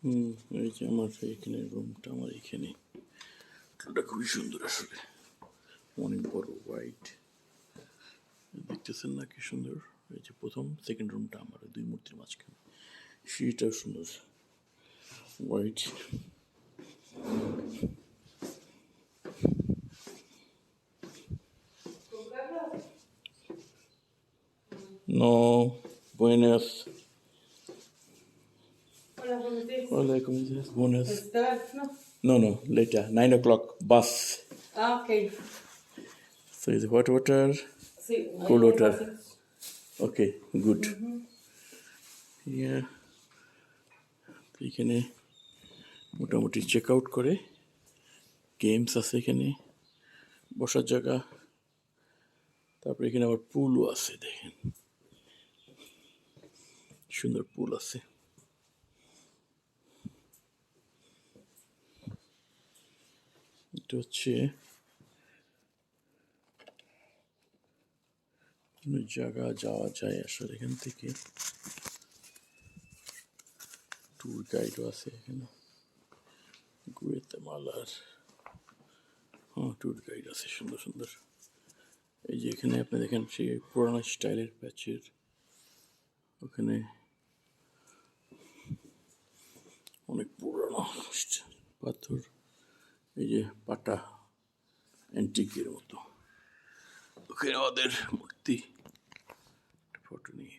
হুম, এই যে আমার এইখানে রুমটা, আমার এইখানে ওটা খুবই সুন্দর আসলে, অনেক বড় হোয়াইট, দেখতেছেন না কি সুন্দর। এই যে প্রথম সেকেন্ড রুমটা আমার দুই মূর্তির মাঝখানে, সিঁড়িটাও সুন্দর white. No, buenas. Hola, buenos días. Hola, ¿cómo estás? Buenas. ¿Estás? No. No, later, 9 o'clock, bus. Ah, ok. So is hot water, Sí, cold hay water. vasitos. Okay, good. Yeah, তো এখানে মোটামুটি check out করে games আছে এখানে, বসার জায়গা, তারপরে এখানে আবার পুলও আছে, দেখেন সুন্দর পুল আছে। এটা হচ্ছে জায়গা যাওয়া যায় আসলে এখান থেকে, ট্যুর গাইডও আছে এখানে, গুয়েতেমালার, হ্যাঁ ট্যুর গাইড আছে সুন্দর সুন্দর। এই যে এখানে আপনি দেখেন সেই পুরানো স্টাইলের প্যাচের, ওখানে অনেক পুরানো পাথর, এই যে পাটা অ্যান্টিকের মতো, ওখানে আমাদের মূর্তি, ফটো নিয়ে